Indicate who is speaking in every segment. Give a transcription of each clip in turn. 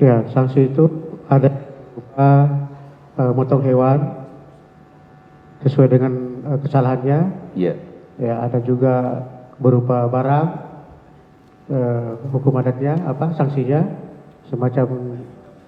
Speaker 1: Ya, sanksi itu ada berupa motong hewan sesuai dengan kesalahannya.
Speaker 2: Iya.
Speaker 1: Ya, ada juga berupa barang, hukum adatnya apa sanksinya, semacam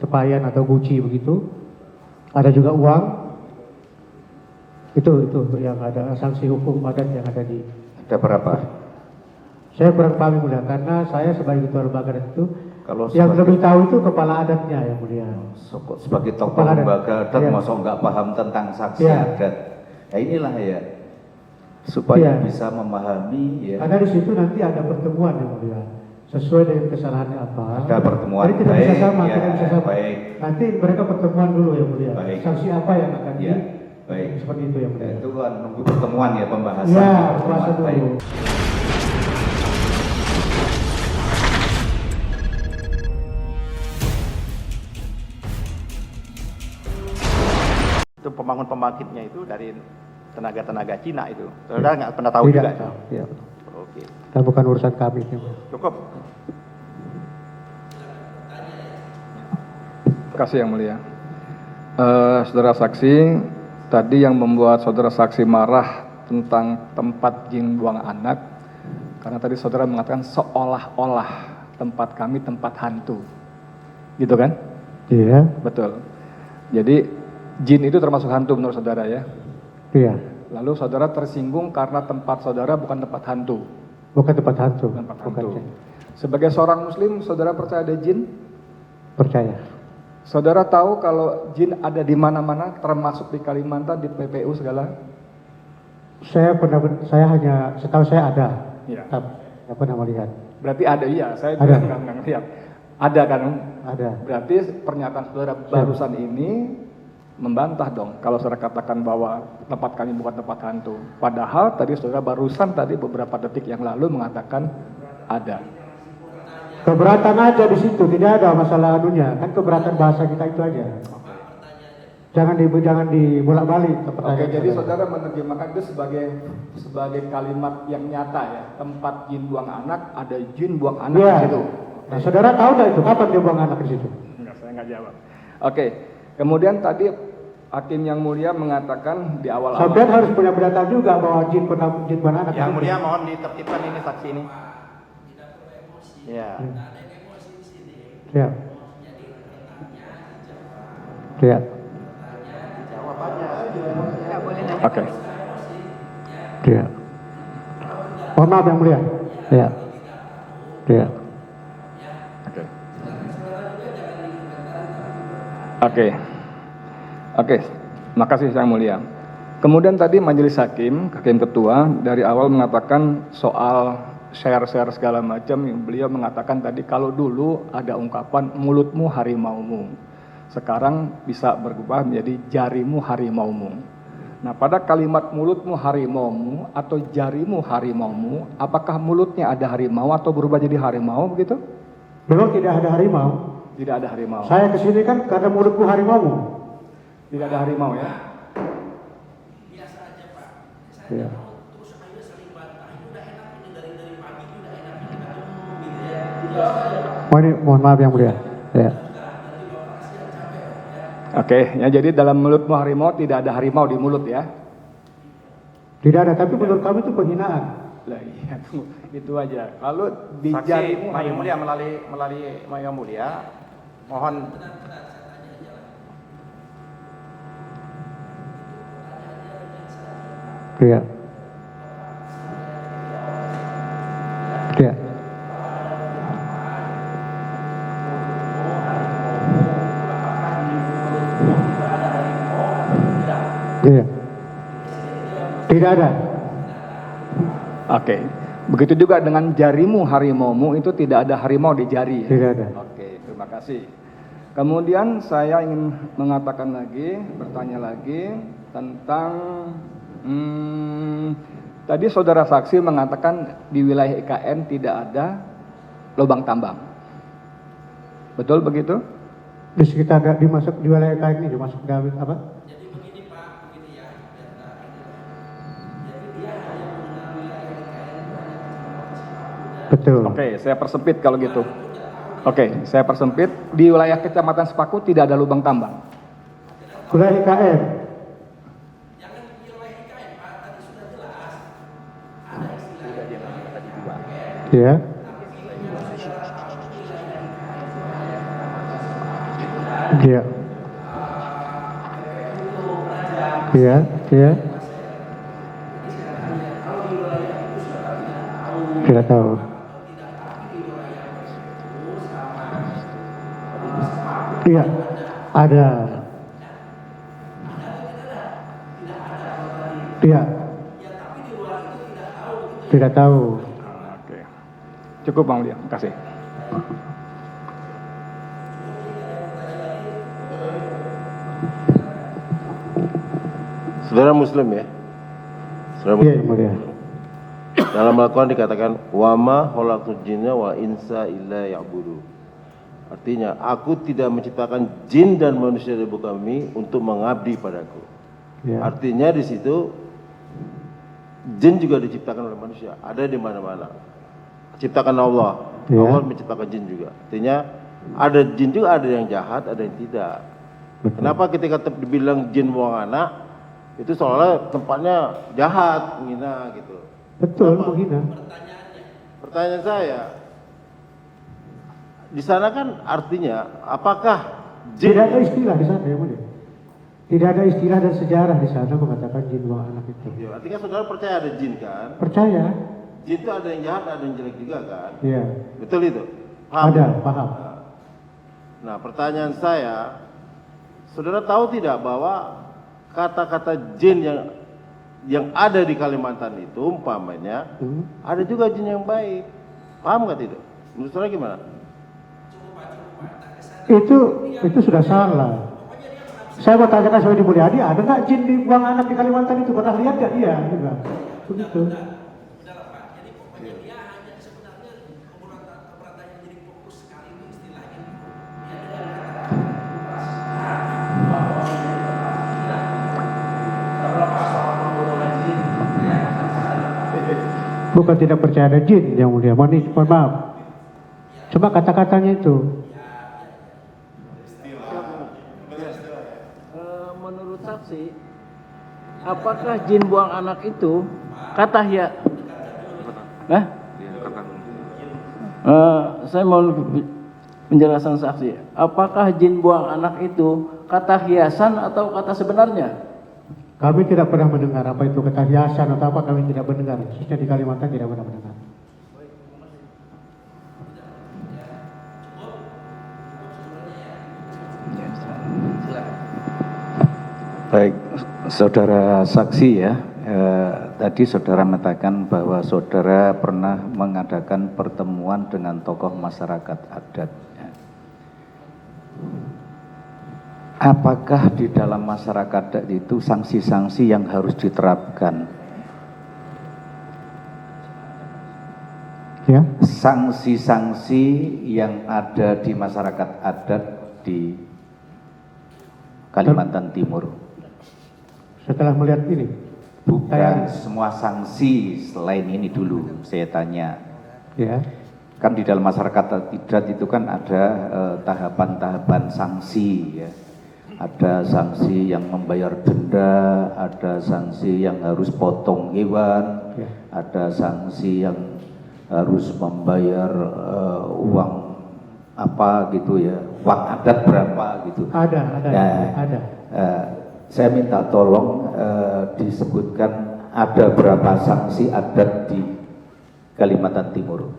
Speaker 1: tepayan atau guci begitu. Ada juga uang. Itu yang ada sanksi hukum adat yang ada di.
Speaker 2: Ada berapa?
Speaker 1: Saya kurang paham yang mulia, karena saya sebagai ketua lembaga adat itu,
Speaker 2: Kalau
Speaker 1: yang
Speaker 2: sebagai,
Speaker 1: lebih tahu itu kepala adatnya yang mulia.
Speaker 2: sebagai tokoh
Speaker 1: Kepala adat.
Speaker 2: lembaga adat,
Speaker 1: Iya.
Speaker 2: masa nggak paham tentang saksi
Speaker 1: Iya.
Speaker 2: adat? Ya inilah ya, supaya
Speaker 1: Iya.
Speaker 2: bisa memahami ya.
Speaker 1: Karena di situ nanti ada pertemuan yang mulia, sesuai dengan kesalahannya apa.
Speaker 2: Ada pertemuan.
Speaker 1: Jadi tidak bisa sama,
Speaker 2: ya,
Speaker 1: tidak bisa sama.
Speaker 2: baik.
Speaker 1: Nanti mereka pertemuan dulu yang mulia.
Speaker 2: Baik.
Speaker 1: Sanksi apa yang akan
Speaker 2: Ya, baik.
Speaker 1: seperti itu yang mulia.
Speaker 2: Itu kan nunggu pertemuan ya, pembahasan.
Speaker 1: Ya,
Speaker 2: pertemuan.
Speaker 1: puasa dulu.
Speaker 2: Baik.
Speaker 3: Itu pembangun pembangkitnya itu dari tenaga-tenaga Cina itu. Saudara nggak pernah tahu
Speaker 1: Tidak
Speaker 3: juga?
Speaker 1: tahu. Ya.
Speaker 3: Oke,
Speaker 1: Dan bukan urusan kami. yang mulia.
Speaker 3: cukup.
Speaker 4: Terima kasih yang mulia. Saudara saksi, tadi yang membuat saudara saksi marah tentang tempat jin buang anak, karena tadi saudara mengatakan seolah-olah tempat kami tempat hantu, gitu kan?
Speaker 1: Iya.
Speaker 4: Betul. Jadi jin itu termasuk hantu menurut saudara ya?
Speaker 1: Iya.
Speaker 4: Lalu saudara tersinggung karena tempat saudara bukan tempat hantu.
Speaker 1: Bukan tempat hantu.
Speaker 4: Bukan tempat
Speaker 1: Bukan
Speaker 4: hantu.
Speaker 1: saya.
Speaker 4: Sebagai seorang muslim, saudara percaya ada jin?
Speaker 1: Percaya.
Speaker 4: Saudara tahu kalau jin ada di mana-mana, termasuk di Kalimantan, di PPU segala?
Speaker 1: Saya hanya setahu saya ada.
Speaker 4: Iya.
Speaker 1: Tapi saya pernah melihat.
Speaker 4: Berarti ada, iya. Saya
Speaker 1: Ada.
Speaker 4: juga nggak ngeliat. Ada kan?
Speaker 1: Ada.
Speaker 4: Berarti pernyataan saudara barusan ini membantah dong kalau saudara katakan bahwa tempat kami bukan tempat hantu. Padahal tadi saudara barusan tadi beberapa detik yang lalu mengatakan ada.
Speaker 1: Keberatan aja di situ, tidak ada masalah anunya. Kan keberatan bahasa kita itu aja. Jangan dibolak-balik ke
Speaker 4: Oke,
Speaker 1: pertanyaan.
Speaker 4: jadi saudara menerjemahkan itu sebagai kalimat yang nyata ya. Tempat jin buang anak, ada jin buang anak
Speaker 1: Iya.
Speaker 4: di situ.
Speaker 1: Nah, saudara tahu nggak itu kapan dia buang anak di situ?
Speaker 4: Enggak, saya nggak jawab. Oke, kemudian tadi Hakim yang mulia mengatakan di awal-awal.
Speaker 1: Sampai harus punya data juga bahwa jin buang anak.
Speaker 3: Yang
Speaker 1: di situ.
Speaker 3: mulia mohon ditertibkan ini saksi ini. Ya,
Speaker 1: Ya. Ya.
Speaker 3: jawab aja.
Speaker 4: Oke.
Speaker 1: Ya. Mohon maaf yang mulia. Ya. Ya.
Speaker 4: Oke. Oke. Oke. Makasih Yang Mulia. Kemudian tadi Majelis Hakim Ketua dari awal mengatakan soal share-share segala macam, beliau mengatakan tadi kalau dulu ada ungkapan mulutmu harimaumu, sekarang bisa berubah menjadi jarimu harimaumu. Nah, pada kalimat mulutmu harimaumu atau jarimu harimaumu, apakah mulutnya ada harimau atau berubah jadi harimau begitu?
Speaker 1: Memang tidak ada harimau.
Speaker 4: Tidak ada harimau.
Speaker 1: Saya kesini kan karena mulutku harimau.
Speaker 4: Tidak ada harimau ya.
Speaker 1: Ya. Mohon maaf yang mulia. Ya.
Speaker 4: Oke, ya jadi dalam mulutmu harimau tidak ada harimau di mulut ya.
Speaker 1: Tidak ada, tapi menurut kami itu penghinaan.
Speaker 4: Lah iya, itu aja. Kalau di
Speaker 3: Saksi
Speaker 4: jarimu
Speaker 3: Yang
Speaker 4: harimau.
Speaker 3: Mulia melalui Yang Mulia, mohon
Speaker 1: Ya. Ya. Iya. Tidak ada.
Speaker 4: Oke. Begitu juga dengan jarimu harimaumu itu tidak ada harimau di jari. Ya?
Speaker 1: Tidak ada.
Speaker 4: Oke, terima kasih. Kemudian saya ingin mengatakan lagi, bertanya lagi tentang tadi saudara saksi mengatakan di wilayah IKN tidak ada lubang tambang. Betul begitu?
Speaker 1: Di sekitar dimasuk di wilayah kain ini dimasuk David apa? Betul.
Speaker 4: Oke, saya persempit kalau gitu. Oke, saya persempit. Di wilayah Kecamatan Sepaku tidak ada lubang tambang.
Speaker 1: Wilayah IKN. Ya. Iya. Iya, iya. Tidak tahu. Iya, ada. Iya. Tidak tahu.
Speaker 4: Oke. Cukup Bang Mulia, terima kasih.
Speaker 5: Saudara Muslim ya? Saudara
Speaker 1: Iya,
Speaker 5: Muslim.
Speaker 1: yang mulia.
Speaker 5: Dalam Al-Quran dikatakan, wama khalaqtul jinna wa insa illa ya'budu. Artinya, aku tidak menciptakan jin dan manusia dari kami untuk mengabdi padaku.
Speaker 1: Ya.
Speaker 5: Artinya di situ jin juga diciptakan oleh manusia, ada di mana-mana. Ciptakan Allah,
Speaker 1: Ya.
Speaker 5: Allah menciptakan jin juga. Artinya ada jin juga, ada yang jahat, ada yang tidak.
Speaker 1: Betul.
Speaker 5: Kenapa ketika dibilang jin buang anak, itu seolah tempatnya jahat, menghina gitu.
Speaker 1: Betul,
Speaker 5: Kenapa?
Speaker 1: menghina.
Speaker 5: Pertanyaan saya, di sana kan artinya apakah jin?
Speaker 1: Tidak ada istilah di sana, yang mulia. Tidak ada istilah dan sejarah di sana mengatakan jin buang anak itu.
Speaker 5: Ya, artinya saudara percaya ada jin kan?
Speaker 1: Percaya?
Speaker 5: Jin itu ada yang jahat, ada yang jelek juga kan?
Speaker 1: Iya.
Speaker 5: Betul itu?
Speaker 1: Ada, paham.
Speaker 5: Nah, pertanyaan saya, saudara tahu tidak bahwa kata-kata jin yang ada di Kalimantan itu umpamanya ada juga jin yang baik. Paham nggak tidak? Menurut saudara gimana?
Speaker 1: Itu sudah salah. Saya mau tanyakan sama Ibu Mulyadi, ada nggak jin dibuang anak di Kalimantan itu? Pernah lihat nggak? Iya, juga. Begitu. Bukan tidak percaya ada jin, yang mulia. Mohon maaf. Cuma kata-katanya itu.
Speaker 2: Menurut saksi, apakah jin buang anak itu kata ya? Saya mau penjelasan saksi. Apakah jin buang anak itu kata hiasan atau kata sebenarnya?
Speaker 1: Kami tidak pernah mendengar apa itu kata hiasan atau apa, kami tidak mendengar. Khususnya di Kalimantan tidak pernah mendengar.
Speaker 2: Baik, saudara saksi ya, tadi saudara mengatakan bahwa saudara pernah mengadakan pertemuan dengan tokoh masyarakat adat. Apakah di dalam masyarakat adat itu sanksi-sanksi yang harus diterapkan?
Speaker 1: Ya,
Speaker 2: Sanksi-sanksi yang ada di masyarakat adat di Kalimantan Timur.
Speaker 1: setelah melihat ini.
Speaker 2: Bukan semua sanksi selain ini dulu, saya tanya.
Speaker 1: Ya,
Speaker 2: Kan di dalam masyarakat adat itu kan ada tahapan-tahapan sanksi ya. Ada sanksi yang membayar denda, ada sanksi yang harus potong hewan,
Speaker 1: ya.
Speaker 2: ada sanksi yang harus membayar uang apa gitu ya, uang adat berapa gitu.
Speaker 1: Ada. Ada.
Speaker 2: Saya minta tolong disebutkan ada berapa sanksi adat di Kalimantan Timur.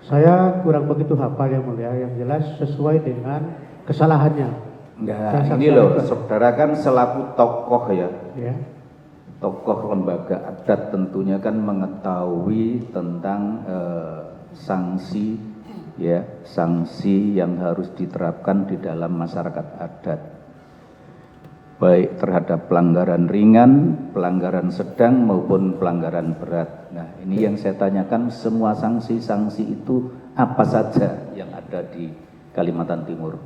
Speaker 1: Saya kurang begitu hafal yang mulia, yang jelas sesuai dengan kesalahannya.
Speaker 2: Enggak, ini loh, saudara kan selaku tokoh ya,
Speaker 1: Ya,
Speaker 2: tokoh lembaga adat tentunya kan mengetahui tentang sanksi ya, sanksi yang harus diterapkan di dalam masyarakat adat. Baik terhadap pelanggaran ringan, pelanggaran sedang maupun pelanggaran berat. Nah, ini yang saya tanyakan, semua sanksi-sanksi itu apa saja yang ada di Kalimantan Timur?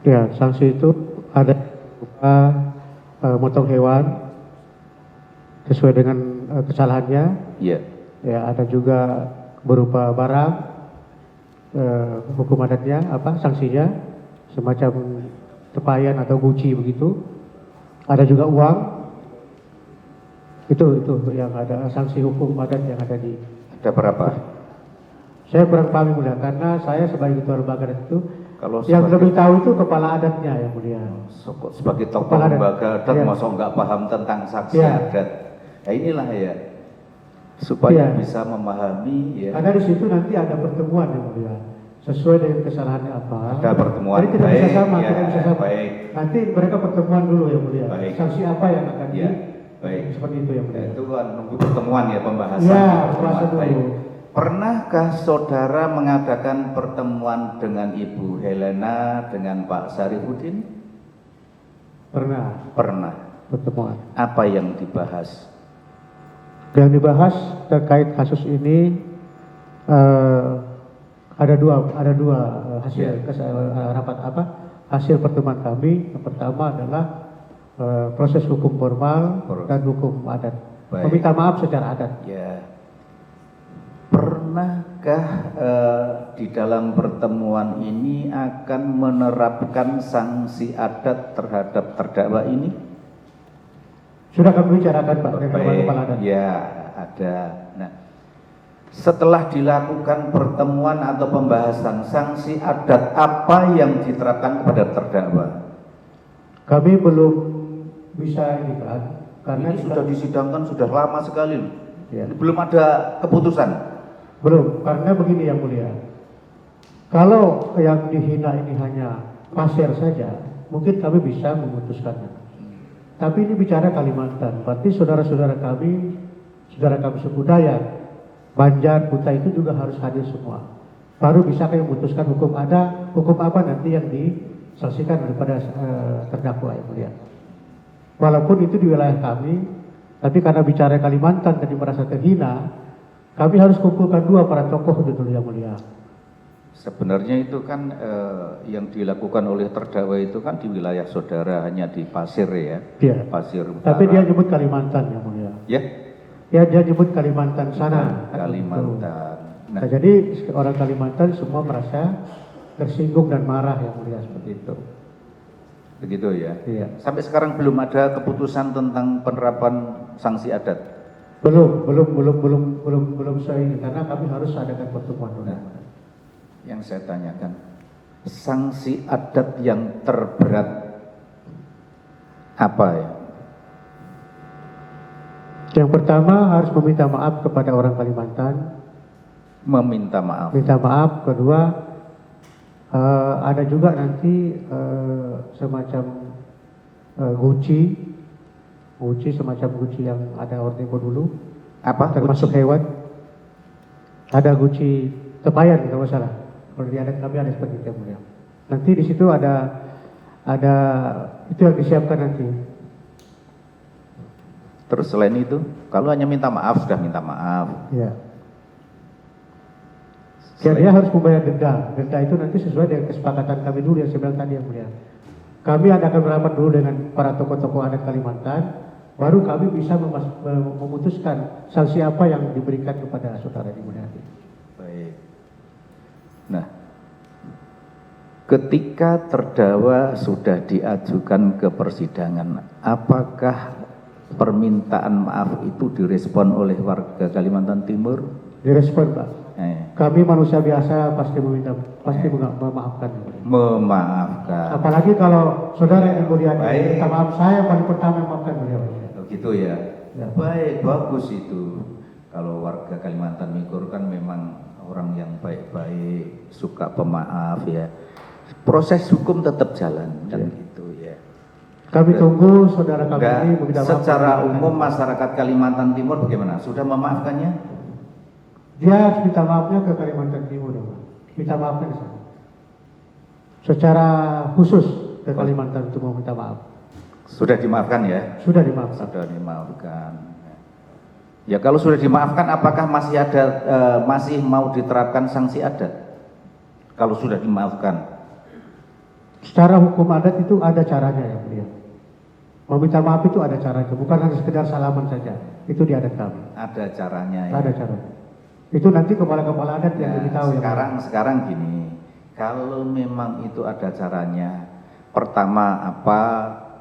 Speaker 1: ya, sanksi itu ada berupa motong hewan sesuai dengan kesalahannya.
Speaker 2: Iya.
Speaker 1: Ya, ada juga berupa barang. hukum adatnya, sanksinya, semacam tepayan atau guci begitu. Ada juga uang. Itu yang ada sanksi hukum adat yang ada di.
Speaker 2: Ada berapa?
Speaker 1: Saya kurang paham yang mulia, karena saya sebagai ketua lembaga adat itu,
Speaker 2: Kalau
Speaker 1: yang
Speaker 2: sebagai-
Speaker 1: lebih tahu itu kepala adatnya yang mulia.
Speaker 2: Sebagai tokoh
Speaker 1: Kepala adat.
Speaker 2: lembaga adat,
Speaker 1: Iya.
Speaker 2: masa nggak paham tentang saksi
Speaker 1: Iya.
Speaker 2: adat. Ya inilah ya, supaya
Speaker 1: Iya.
Speaker 2: bisa memahami ya.
Speaker 1: Karena di situ nanti ada pertemuan yang mulia, sesuai dengan kesalahannya apa.
Speaker 2: Ada pertemuan,
Speaker 1: Jadi tidak bisa
Speaker 2: baik,
Speaker 1: sama,
Speaker 2: ya,
Speaker 1: tidak bisa sama.
Speaker 2: baik.
Speaker 1: Nanti mereka pertemuan dulu yang mulia.
Speaker 2: Baik.
Speaker 1: Sanksi apa yang akan
Speaker 2: Ya, baik.
Speaker 1: seperti itu yang mulia.
Speaker 2: Itu kan nunggu pertemuan ya, pembahasan.
Speaker 1: Ya,
Speaker 2: pertemuan.
Speaker 1: puasa dulu.
Speaker 2: Baik. Pernahkah saudara mengadakan pertemuan dengan Ibu Helena dengan Pak Sarifudin?
Speaker 1: Pernah
Speaker 2: Pernah.
Speaker 1: pertemuan.
Speaker 2: Apa yang dibahas?
Speaker 1: Yang dibahas terkait kasus ini ada dua hasil rapat hasil pertemuan kami. Yang pertama adalah proses hukum formal dan hukum adat.
Speaker 2: Baik.
Speaker 1: Meminta maaf secara adat.
Speaker 2: Ya. Pernahkah di dalam pertemuan ini akan menerapkan sanksi adat terhadap terdakwa ini?
Speaker 1: Sudah kami bicarakan Pak dengan kepala adat.
Speaker 2: Ya, ada. Nah, setelah dilakukan pertemuan atau pembahasan sanksi adat, apa yang diterapkan kepada terdakwa?
Speaker 1: Kami belum bisa ini kan, karena
Speaker 2: Ini sudah disidangkan sudah lama sekali.
Speaker 1: Ya.
Speaker 2: Belum ada keputusan.
Speaker 1: Belum, karena begini yang mulia. Kalau yang dihina ini hanya pasir saja, mungkin kami bisa memutuskannya. Tapi ini bicara Kalimantan, berarti saudara-saudara kami suku Dayak, Banjar, Kuta itu juga harus hadir semua. Baru bisa kami memutuskan hukum apa nanti yang disaksikan daripada terdakwa yang mulia. Walaupun itu di wilayah kami, tapi karena bicara Kalimantan tadi merasa terhina, kami harus kumpulkan dua para tokoh dulu yang mulia.
Speaker 2: Sebenarnya itu kan yang dilakukan oleh terdakwa itu kan di wilayah saudara, hanya di Pasir ya.
Speaker 1: Iya.
Speaker 2: Pasir Utara.
Speaker 1: Tapi dia nyebut Kalimantan yang mulia.
Speaker 2: Ya,
Speaker 1: Ya dia nyebut Kalimantan sana.
Speaker 2: Kalimantan.
Speaker 1: Nah, jadi orang Kalimantan semua merasa tersinggung dan marah yang mulia seperti itu.
Speaker 2: Begitu ya.
Speaker 1: Iya.
Speaker 2: Sampai sekarang belum ada keputusan tentang penerapan sanksi adat.
Speaker 1: Belum ini karena kami harus adakan pertemuan dulu.
Speaker 2: Yang saya tanyakan, sanksi adat yang terberat apa ya?
Speaker 1: Yang pertama harus meminta maaf kepada orang Kalimantan.
Speaker 2: Meminta maaf.
Speaker 1: Minta maaf. Kedua, ada juga nanti semacam guci semacam guci yang ada Orang Timur dulu.
Speaker 2: Apa?
Speaker 1: Termasuk hewan. Ada guci tepayan kalau salah. Kalau di adat kami ada seperti itu yang mulia. Nanti di situ ada itu yang disiapkan nanti.
Speaker 2: Terus selain itu, kalau hanya minta maaf sudah minta maaf.
Speaker 1: Ya. Ya, dia harus membayar denda. Denda itu nanti sesuai dengan kesepakatan kami dulu yang saya bilang tadi yang mulia. Kami akan merapat dulu dengan para tokoh-tokoh adat Kalimantan, baru kami bisa memutuskan sanksi apa yang diberikan kepada saudara di mulia.
Speaker 2: Baik. Nah, ketika terdakwa sudah diajukan ke persidangan, apakah permintaan maaf itu direspon oleh warga Kalimantan Timur?
Speaker 1: Direspon Pak.
Speaker 2: Eh,
Speaker 1: Kami manusia biasa pasti memaafkan.
Speaker 2: memaafkan.
Speaker 1: Apalagi kalau saudara yang mulia
Speaker 2: Baik.
Speaker 1: minta maaf, saya paling pertama memaafkan beliau.
Speaker 2: Begitu ya.
Speaker 1: Ya.
Speaker 2: Baik, bagus itu. Kalau warga Kalimantan Timur kan memang orang yang baik-baik, suka pemaaf ya. Proses hukum tetap jalan kan gitu ya.
Speaker 1: Kami tunggu saudara kami
Speaker 2: Enggak,
Speaker 1: ini meminta maaf.
Speaker 2: secara umum masyarakat Kalimantan Timur bagaimana? Sudah memaafkannya?
Speaker 1: Dia harus minta maafnya ke Kalimantan Timur, ya, Pak. Minta maafnya di sana. Secara khusus ke Kalimantan untuk meminta maaf.
Speaker 2: Sudah dimaafkan ya?
Speaker 1: Sudah dimaafkan.
Speaker 2: Sudah dimaafkan. Ya kalau sudah dimaafkan, apakah masih ada masih mau diterapkan sanksi adat? Kalau sudah dimaafkan,
Speaker 1: Secara hukum adat itu ada caranya ya mulia. Meminta maaf itu ada caranya, bukan hanya sekedar salaman saja. Itu di adat kami.
Speaker 2: ada caranya ya.
Speaker 1: Ada caranya. Itu nanti kepala-kepala adat yang
Speaker 2: Nah,
Speaker 1: lebih tahu.
Speaker 2: sekarang gini, kalau memang itu ada caranya, pertama apa,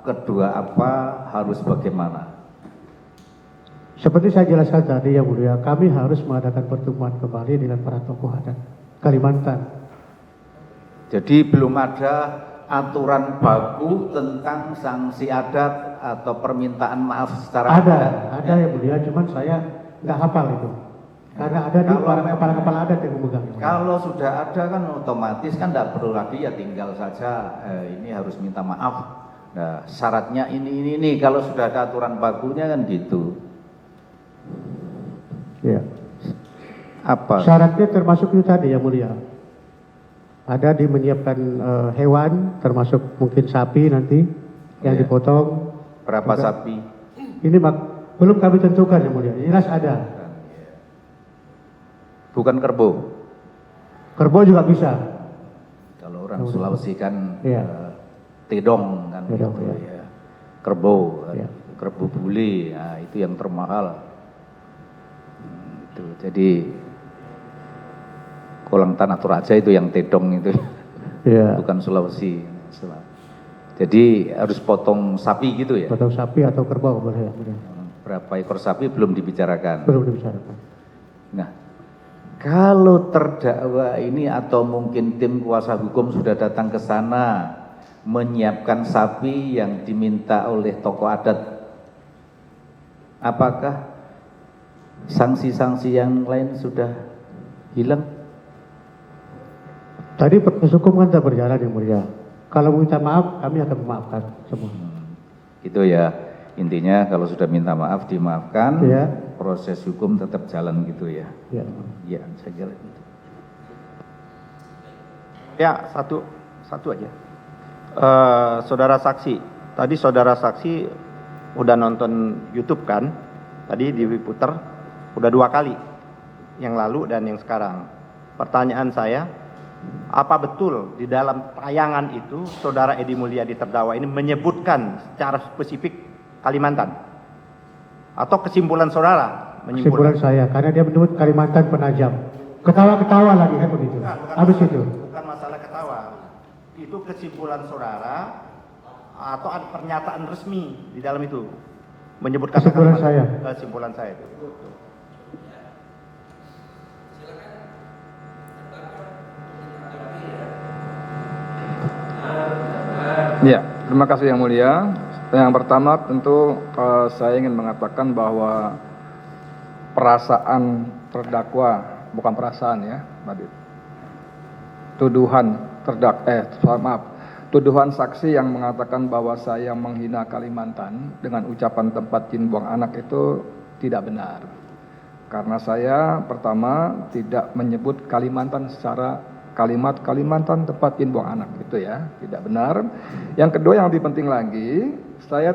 Speaker 2: kedua apa, harus bagaimana?
Speaker 1: Seperti saya jelaskan tadi yang mulia, kami harus mengadakan pertemuan kembali dengan para tokoh adat Kalimantan.
Speaker 2: Jadi belum ada aturan baku tentang sanksi adat atau permintaan maaf secara
Speaker 1: Ada yang mulia, cuman saya nggak hafal itu. Karena ada di
Speaker 2: Kalau
Speaker 1: para
Speaker 2: memang-
Speaker 1: kepala-kepala adat yang memegang.
Speaker 2: Kalau sudah ada kan otomatis kan tidak perlu lagi, ya tinggal saja ini harus minta maaf. Nah, syaratnya ini. Kalau sudah ada aturan bakunya kan gitu.
Speaker 1: Ya.
Speaker 2: Apa?
Speaker 1: Syaratnya termasuk itu tadi yang mulia. Ada di menyiapkan hewan, termasuk mungkin sapi nanti yang
Speaker 2: Iya.
Speaker 1: dipotong.
Speaker 2: Berapa
Speaker 1: Juga.
Speaker 2: sapi?
Speaker 1: Ini belum kami tentukan yang mulia. Jelas ada.
Speaker 2: Bukan kerbau.
Speaker 1: Kerbau juga bisa.
Speaker 2: Kalau orang Sulawesi kan
Speaker 1: Iya.
Speaker 2: tedong kan
Speaker 1: Tedong,
Speaker 2: gitu
Speaker 1: iya.
Speaker 2: ya. Kerbau,
Speaker 1: Iya.
Speaker 2: kerbau bule, nah, itu yang termahal. Itu. Jadi Kolang Tanah Toraja itu yang tedong itu,
Speaker 1: Iya.
Speaker 2: bukan Sulawesi. Jadi harus potong sapi gitu ya.
Speaker 1: Potong sapi atau kerbau boleh yang mulia.
Speaker 2: Berapa ekor sapi belum dibicarakan.
Speaker 1: Belum dibicarakan.
Speaker 2: Nah, kalau terdakwa ini atau mungkin tim kuasa hukum sudah datang ke sana menyiapkan sapi yang diminta oleh tokoh adat, apakah sanksi-sanksi yang lain sudah hilang?
Speaker 1: Tadi proses hukum kan tak berjalan yang mulia. Kalau minta maaf, kami akan memaafkan semua.
Speaker 2: Itu ya, intinya kalau sudah minta maaf dimaafkan,
Speaker 1: Iya.
Speaker 2: proses hukum tetap jalan gitu ya.
Speaker 1: Ya.
Speaker 2: Ya, saya kira gitu.
Speaker 3: Ya, satu aja. Saudara saksi, tadi saudara saksi udah nonton YouTube kan? Tadi diputer udah 2 kali, yang lalu dan yang sekarang. Pertanyaan saya, apa betul di dalam tayangan itu saudara Edi Mulyadi terdakwa ini menyebutkan secara spesifik Kalimantan? Atau kesimpulan saudara
Speaker 1: Kesimpulan saya, karena dia menyebut Kalimantan penajam. Ketawa-ketawa lagi kan begitu. Habis itu.
Speaker 3: Bukan masalah ketawa. Itu kesimpulan saudara atau ada pernyataan resmi di dalam itu menyebutkan
Speaker 1: Kesimpulan
Speaker 3: Kalimantan.
Speaker 1: saya.
Speaker 3: Kesimpulan saya itu.
Speaker 4: Ya, terima kasih yang mulia. Yang pertama tentu saya ingin mengatakan bahwa perasaan terdakwa, bukan perasaan ya, Mbak Dit. Tuduhan saksi yang mengatakan bahwa saya menghina Kalimantan dengan ucapan tempat jin buang anak itu tidak benar. Karena saya pertama tidak menyebut Kalimantan secara kalimat Kalimantan tempat jin buang anak, itu ya, tidak benar. Yang kedua yang lebih penting lagi, saya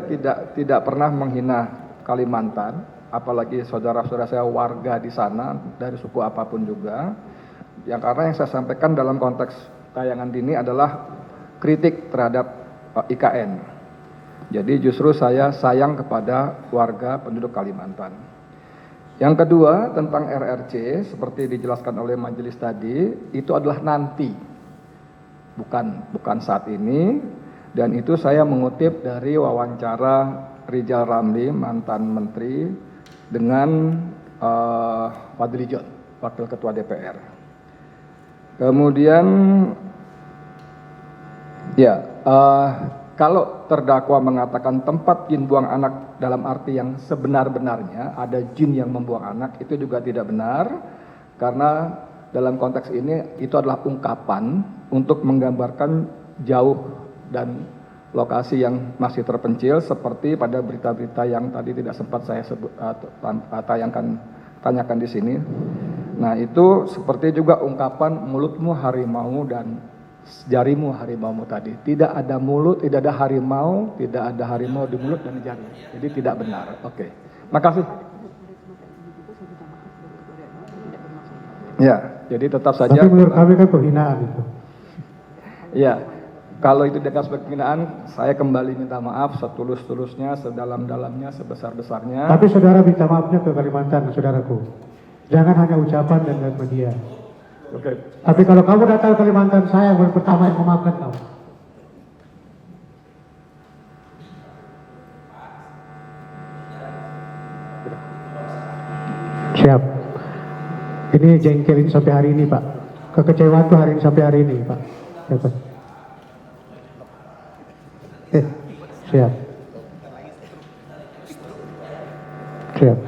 Speaker 4: tidak pernah menghina Kalimantan, apalagi saudara-saudara saya warga di sana dari suku apapun juga. Yang karena yang saya sampaikan dalam konteks tayangan ini adalah kritik terhadap IKN. Jadi justru saya sayang kepada warga penduduk Kalimantan. Yang kedua tentang RRC seperti dijelaskan oleh majelis tadi, itu adalah nanti, bukan saat ini. Dan itu saya mengutip dari wawancara Rizal Ramli, mantan menteri, dengan Fadli John, wakil ketua DPR. Kemudian ya, kalau terdakwa mengatakan tempat jin buang anak dalam arti yang sebenar-benarnya ada jin yang membuang anak, itu juga tidak benar, karena dalam konteks ini itu adalah ungkapan untuk menggambarkan jauh dan lokasi yang masih terpencil, seperti pada berita-berita yang tadi tidak sempat saya tanyakan di sini. Nah, itu seperti juga ungkapan mulutmu harimau dan jarimu harimaumu tadi. Tidak ada mulut, tidak ada harimau, tidak ada harimau di mulut dan di jari. Jadi tidak benar. Oke. Makasih. Ya, jadi tetap saja.
Speaker 1: Tapi menurut kami kan penghinaan itu.
Speaker 4: Ya, kalau itu dianggap sebagai penghinaan, saya kembali minta maaf setulus-tulusnya, sedalam-dalamnya, sebesar-besarnya.
Speaker 1: Tapi saudara minta maafnya ke Kalimantan, saudaraku. Jangan hanya ucapan dan media.
Speaker 4: Oke.
Speaker 1: Tapi kalau kamu datang ke Kalimantan, saya yang pertama yang memaafkan kamu. Siap. Ini jengkel ini sampai hari ini, Pak. Kekecewaan tuh hari ini sampai hari ini, Pak. Siap. Siap. Siap.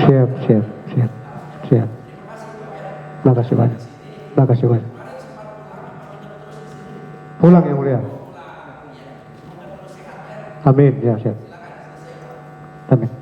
Speaker 1: Siap, siap, siap, siap. Makasih banyak. Makasih banyak. Pulang yang mulia. Amin, ya siap. Amin.